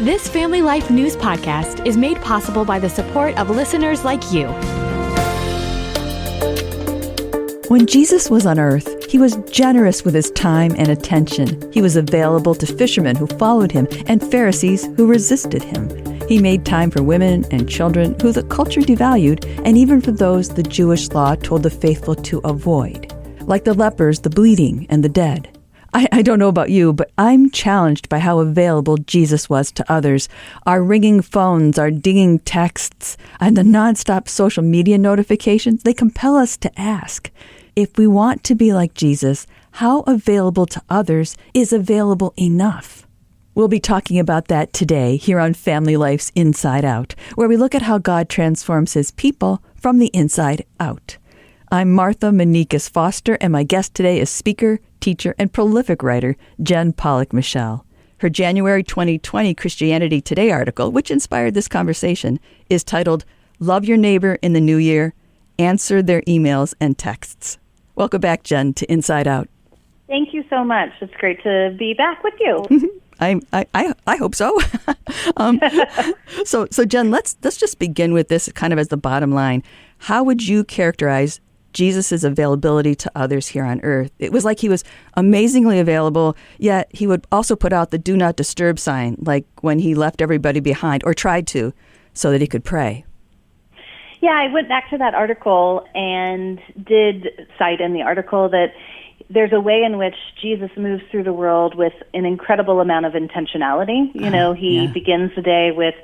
This Family Life News podcast is made possible by the support of listeners like you. When Jesus was on earth, he was generous with his time and attention. He was available to fishermen who followed him and Pharisees who resisted him. He made time for women and children who the culture devalued, and even for those the Jewish law told the faithful to avoid, like the lepers, the bleeding, and the dead. I don't know about you, but I'm challenged by how available Jesus was to others. Our ringing phones, our dinging texts, and the nonstop social media notifications, they compel us to ask, if we want to be like Jesus, how available to others is available enough? We'll be talking about that today here on Family Life's Inside Out, where we look at how God transforms his people from the inside out. I'm Martha Manikas Foster, and my guest today is speaker, teacher, and prolific writer Jen Pollock-Michel. Her January 2020 Christianity Today article, which inspired this conversation, is titled, Love Your Neighbor in the New Year, Answer Their Emails and Texts. Welcome back, Jen, to Inside Out. Thank you so much. It's great to be back with you. I hope so. So Jen, let's just begin with this kind of as the bottom line. How would you characterize Jesus' availability to others here on earth? It was like he was amazingly available, yet he would also put out the do not disturb sign, like when he left everybody behind, or tried to, so that he could pray. Yeah, I went back to that article and did cite in the article that there's a way in which Jesus moves through the world with an incredible amount of intentionality. He begins the day with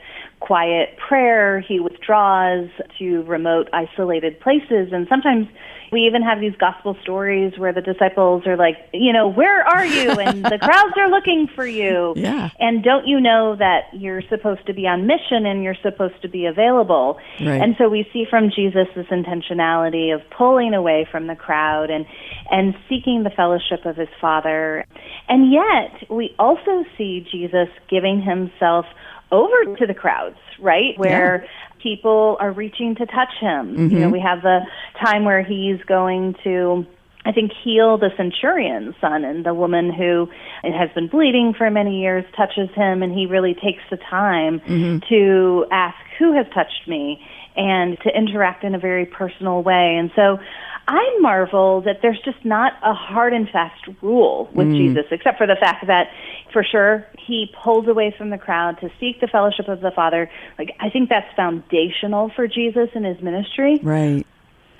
quiet prayer. He withdraws to remote, isolated places. And sometimes we even have these gospel stories where the disciples are like, where are you? And the crowds are looking for you. Yeah. And don't you know that you're supposed to be on mission and you're supposed to be available? Right. And so we see from Jesus this intentionality of pulling away from the crowd and seeking the fellowship of his Father. And yet we also see Jesus giving himself over to the crowds, right? Where people are reaching to touch him. Mm-hmm. We have the time where he's going to, I think, heal the centurion's son, and the woman who has been bleeding for many years touches him, and he really takes the time to ask, who has touched me? And to interact in a very personal way. And so I marvel that there's just not a hard and fast rule with Jesus, except for the fact that, for sure, he pulls away from the crowd to seek the fellowship of the Father. I think that's foundational for Jesus in his ministry. Right.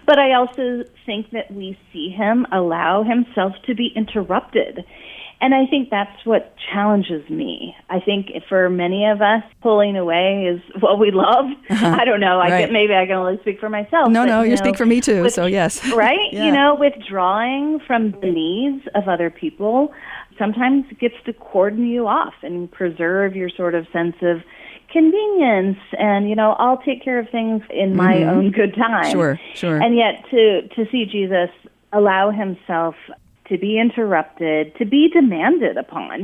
But I also think that we see him allow himself to be interrupted. And I think that's what challenges me. I think for many of us, pulling away is what we love. I don't know. Maybe I can only speak for myself. No, you speak for me too, so yes. Right? Yeah. Withdrawing from the needs of other people sometimes gets to cordon you off and preserve your sort of sense of convenience and, I'll take care of things in my own good time. Sure. And yet to see Jesus allow himself to be interrupted, to be demanded upon.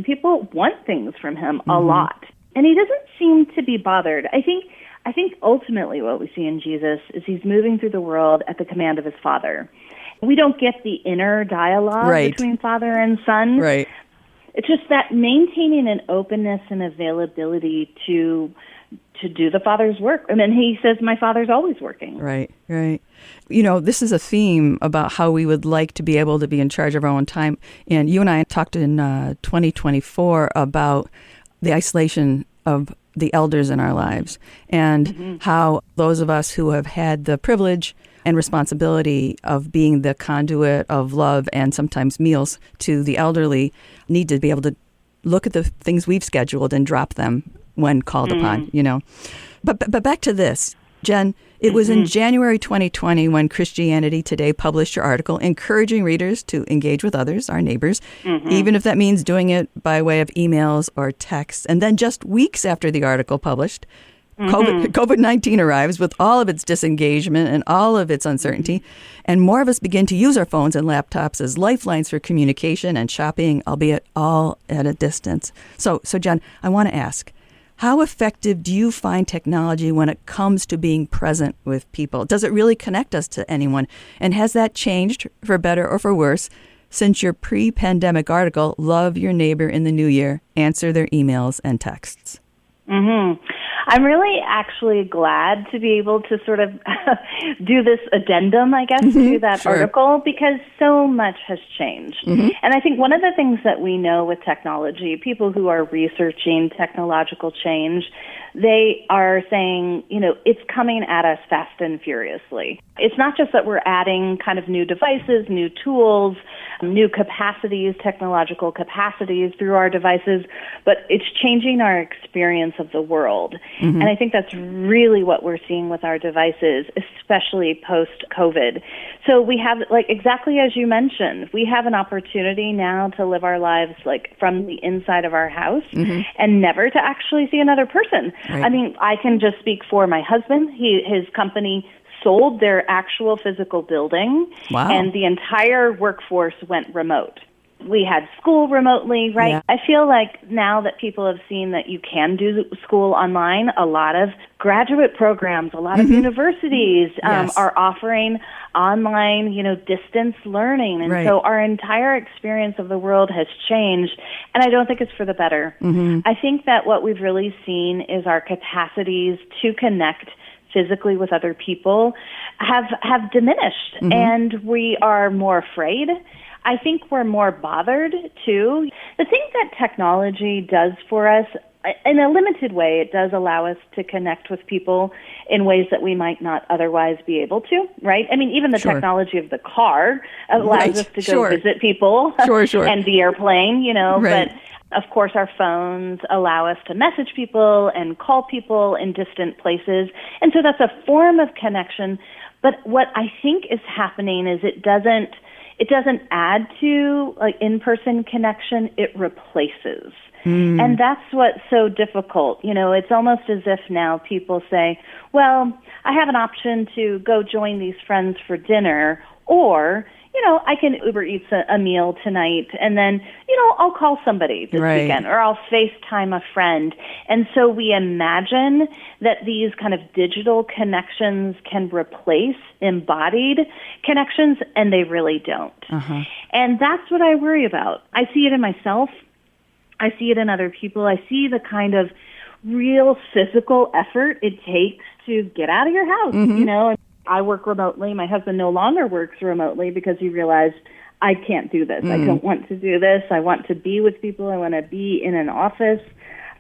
People want things from him a lot. And he doesn't seem to be bothered. I think ultimately what we see in Jesus is he's moving through the world at the command of his Father. We don't get the inner dialogue between Father and Son. Right. It's just that maintaining an openness and availability to do the Father's work. And then he says, my Father's always working. Right. This is a theme about how we would like to be able to be in charge of our own time. And you and I talked in 2024 about the isolation of the elders in our lives and how those of us who have had the privilege and responsibility of being the conduit of love and sometimes meals to the elderly need to be able to look at the things we've scheduled and drop them when called upon, But back to this, Jen, it was in January 2020 when Christianity Today published your article encouraging readers to engage with others, our neighbors, even if that means doing it by way of emails or texts. And then just weeks after the article published, COVID-19 arrives with all of its disengagement and all of its uncertainty, and more of us begin to use our phones and laptops as lifelines for communication and shopping, albeit all at a distance. So Jen, I want to ask, how effective do you find technology when it comes to being present with people? Does it really connect us to anyone? And has that changed, for better or for worse, Since your pre-pandemic article, Love Your Neighbor in the New Year, Answer Their Emails and Texts. I'm really actually glad to be able to sort of do this addendum, I guess, to that article, because so much has changed. And I think one of the things that we know with technology, people who are researching technological change, they are saying, it's coming at us fast and furiously. It's not just that we're adding kind of new devices, new tools, new capacities, technological capacities through our devices, but it's changing our experience of the world. And I think that's really what we're seeing with our devices, especially post-COVID. So we have, exactly as you mentioned, we have an opportunity now to live our lives from the inside of our house and never to actually see another person. Right. I mean, I can just speak for my husband. His company sold their actual physical building, and the entire workforce went remote. We had school remotely, right? Yeah. I feel like now that people have seen that you can do school online, a lot of graduate programs, a lot of universities are offering online, distance learning. And so our entire experience of the world has changed, and I don't think it's for the better. I think that what we've really seen is our capacities to connect physically with other people have diminished, and we are more afraid. I think we're more bothered, too. The thing that technology does for us, in a limited way, it does allow us to connect with people in ways that we might not otherwise be able to, right? I mean, even the technology of the car allows us to go visit people and the airplane, but of course, our phones allow us to message people and call people in distant places. And so that's a form of connection. But what I think is happening is it doesn't add to in-person connection, it replaces. And that's what's so difficult. It's almost as if now people say, well, I have an option to go join these friends for dinner, or I can Uber Eats a meal tonight, and then, I'll call somebody this weekend, or I'll FaceTime a friend. And so we imagine that these kind of digital connections can replace embodied connections, and they really don't. And that's what I worry about. I see it in myself. I see it in other people. I see the kind of real physical effort it takes to get out of your house, I work remotely. My husband no longer works remotely because he realized I can't do this. I don't want to do this. I want to be with people. I want to be in an office.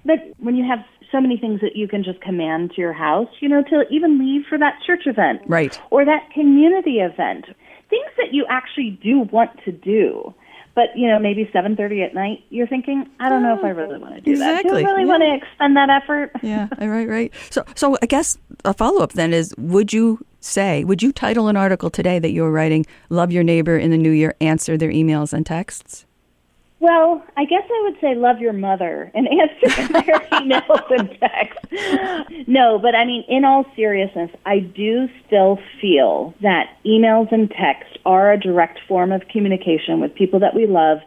But when you have so many things that you can just command to your house, to even leave for that church event. Or that community event. Things that you actually do want to do. But, maybe 7:30 at night, you're thinking, I don't know if I really want to do that. Do I really want to expend that effort? Right. So I guess a follow-up then is, would you title an article today that you're writing, Love Your Neighbor in the New Year, Answer Their Emails and Texts? Well, I guess I would say love your mother and answer their emails and texts. No, but I mean, in all seriousness, I do still feel that emails and texts are a direct form of communication with people that we love.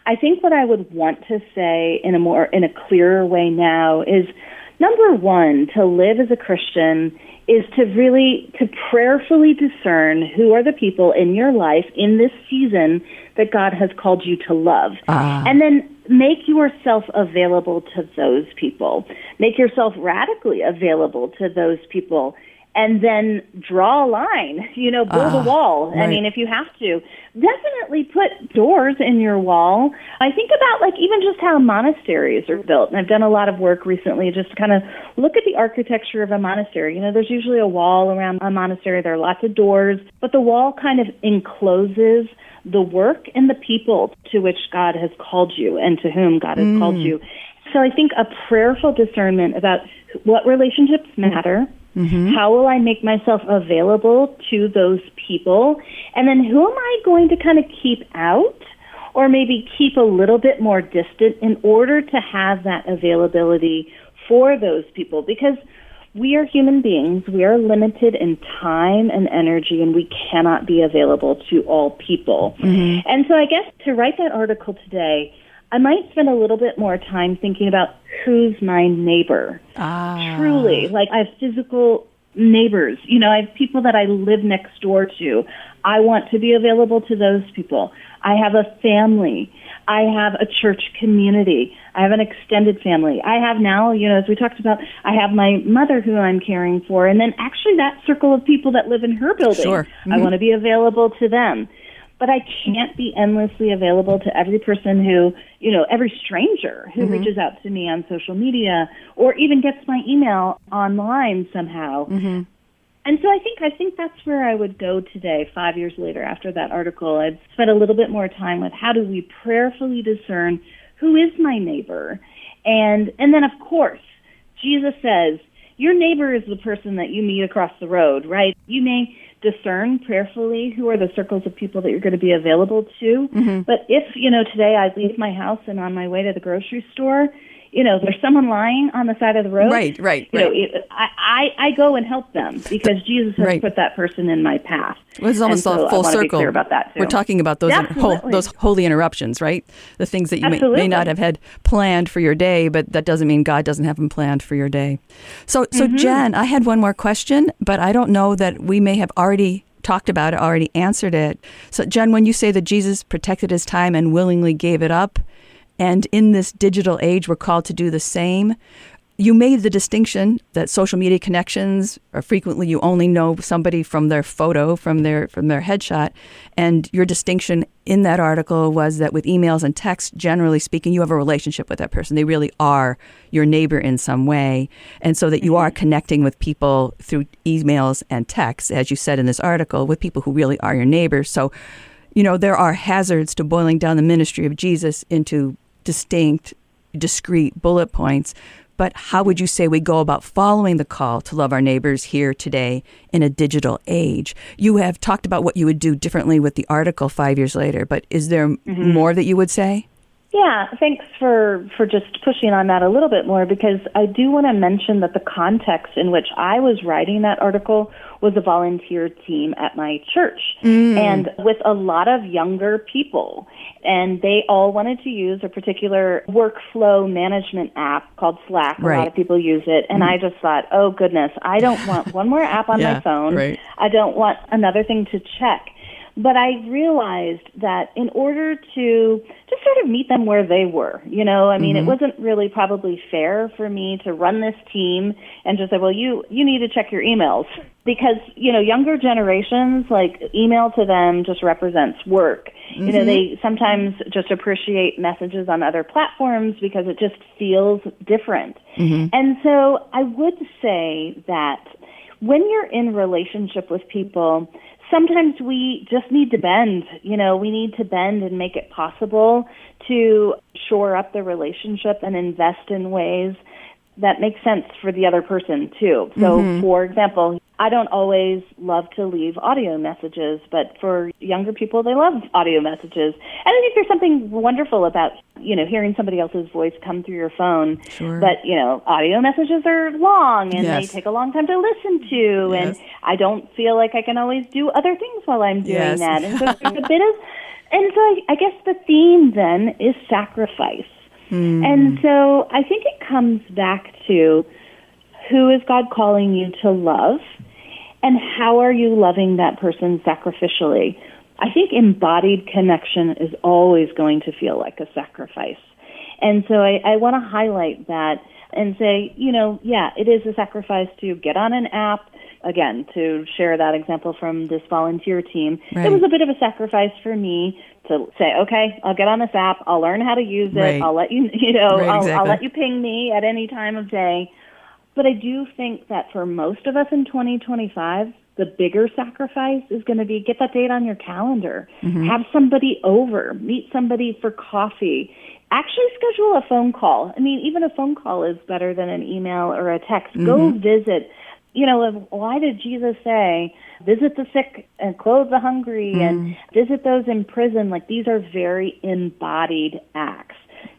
I think what I would want to say in a clearer way now is, number one, to live as a Christian is to prayerfully discern who are the people in your life in this season that God has called you to love. And then make yourself available to those people. Make yourself radically available to those people. And then draw a line, build a wall. I mean, if you have to, definitely put doors in your wall. I think about even just how monasteries are built. And I've done a lot of work recently just to kind of look at the architecture of a monastery. There's usually a wall around a monastery. There are lots of doors, but the wall kind of encloses the work and the people to which God has called you and to whom God has called you. So I think a prayerful discernment about what relationships matter. How will I make myself available to those people? And then who am I going to kind of keep out or maybe keep a little bit more distant in order to have that availability for those people? Because we are human beings. We are limited in time and energy, and we cannot be available to all people. And so I guess to write that article today, I might spend a little bit more time thinking about who's my neighbor. Truly, I have physical neighbors. I have people that I live next door to. I want to be available to those people. I have a family. I have a church community. I have an extended family. I have now, as we talked about, I have my mother who I'm caring for, and then actually that circle of people that live in her building. Sure. Mm-hmm. I want to be available to them. But I can't be endlessly available to every person who, every stranger who reaches out to me on social media or even gets my email online somehow. Mm-hmm. And so I think that's where I would go today, 5 years later after that article. I'd spent a little bit more time with how do we prayerfully discern who is my neighbor. And then, of course, Jesus says, your neighbor is the person that you meet across the road, right? You may discern prayerfully who are the circles of people that you're going to be available to. Mm-hmm. But if, today I leave my house and on my way to the grocery store, there's someone lying on the side of the road. Right. I go and help them because Jesus has put that person in my path. Well, it's almost a full circle. Be clear about that too. We're talking about those those holy interruptions, right? The things that you may not have had planned for your day, but that doesn't mean God doesn't have them planned for your day. So Jen, I had one more question, but I don't know that we may have already talked about it, already answered it. So Jen, when you say that Jesus protected his time and willingly gave it up, and in this digital age, we're called to do the same. You made the distinction that social media connections are frequently you only know somebody from their photo, from their headshot. And your distinction in that article was that with emails and texts, generally speaking, you have a relationship with that person. They really are your neighbor in some way. And so that you are connecting with people through emails and texts, as you said in this article, with people who really are your neighbors. So, there are hazards to boiling down the ministry of Jesus into distinct, discrete bullet points. But how would you say we go about following the call to love our neighbors here today in a digital age? You have talked about what you would do differently with the article 5 years later, but is there more that you would say? Yeah, thanks for just pushing on that a little bit more, because I do want to mention that the context in which I was writing that article was a volunteer team at my church and with a lot of younger people. And they all wanted to use a particular workflow management app called Slack. A lot of people use it. And I just thought, oh, goodness, I don't want one more app on my phone. Right. I don't want another thing to check. But I realized that in order to just sort of meet them where they were, it wasn't really probably fair for me to run this team and just say, well, you need to check your emails. Because, younger generations, like email to them just represents work. They sometimes just appreciate messages on other platforms because it just feels different. And so I would say that when you're in relationship with people, sometimes we just need to bend. We need to bend and make it possible to shore up the relationship and invest in ways that make sense for the other person, too. So, for example, I don't always love to leave audio messages, but for younger people, they love audio messages. And I think there's something wonderful about, hearing somebody else's voice come through your phone. Sure. But, audio messages are long, and they take a long time to listen to, and I don't feel like I can always do other things while I'm doing that. And so there's a bit of, and so I guess the theme then is sacrifice. And so I think it comes back to who is God calling you to love, and how are you loving that person sacrificially? I think embodied connection is always going to feel like a sacrifice. And so I want to highlight that and say, it is a sacrifice to get on an app. Again, to share that example from this volunteer team, it was a bit of a sacrifice for me to say, okay, I'll get on this app, I'll learn how to use it, I'll let you, I'll let you ping me at any time of day. But I do think that for most of us in 2025, the bigger sacrifice is going to be get that date on your calendar, have somebody over, meet somebody for coffee, actually schedule a phone call. I mean, even a phone call is better than an email or a text. Go visit. Why did Jesus say, visit the sick and clothe the hungry and visit those in prison? Like, these are very embodied acts.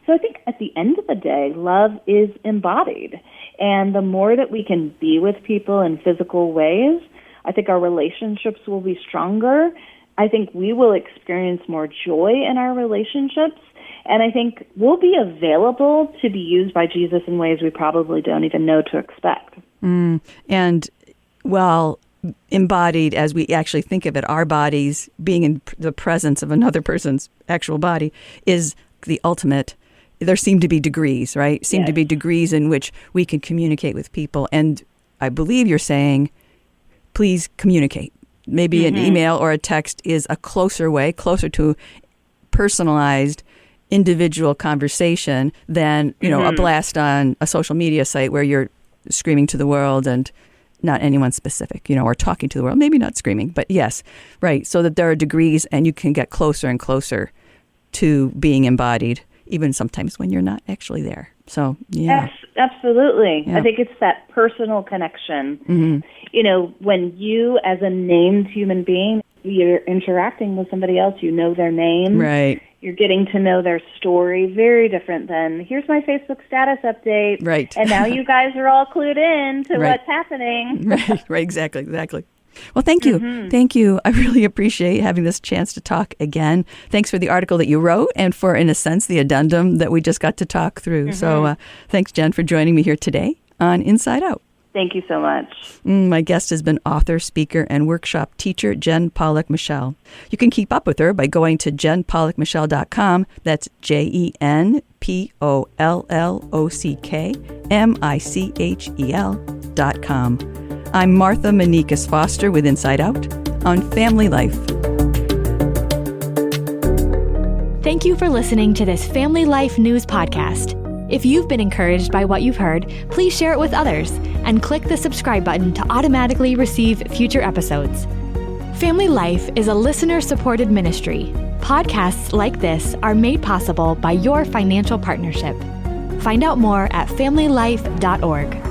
So I think at the end of the day, love is embodied. And the more that we can be with people in physical ways, I think our relationships will be stronger. I think we will experience more joy in our relationships. And I think we'll be available to be used by Jesus in ways we probably don't even know to expect. And well, embodied as we actually think of it, our bodies being in the presence of another person's actual body is the ultimate. There seem to be degrees, right? Seem to be degrees in which we can communicate with people. And I believe you're saying, please communicate. Maybe an email or a text is a closer way, closer to personalized individual conversation than, a blast on a social media site where you're screaming to the world and not anyone specific, or talking to the world. Maybe not screaming, but yes, right. So that there are degrees and you can get closer and closer to being embodied, even sometimes when you're not actually there. So, yeah. Absolutely. Yeah. I think it's that personal connection. When you, as a named human being, you're interacting with somebody else, you know their name. Right. You're getting to know their story. Very different than, here's my Facebook status update. Right. And now you guys are all clued in to what's happening. Right. Exactly. Well, thank you. Thank you. I really appreciate having this chance to talk again. Thanks for the article that you wrote and for, in a sense, the addendum that we just got to talk through. So thanks, Jen, for joining me here today on Inside Out. Thank you so much. My guest has been author, speaker, and workshop teacher Jen Pollock-Michel. You can keep up with her by going to jenpollockmichel.com. That's JenPollockMichel.com. I'm Martha Manikas Foster with Inside Out on Family Life. Thank you for listening to this Family Life News podcast. If you've been encouraged by what you've heard, please share it with others and click the subscribe button to automatically receive future episodes. Family Life is a listener-supported ministry. Podcasts like this are made possible by your financial partnership. Find out more at familylife.org.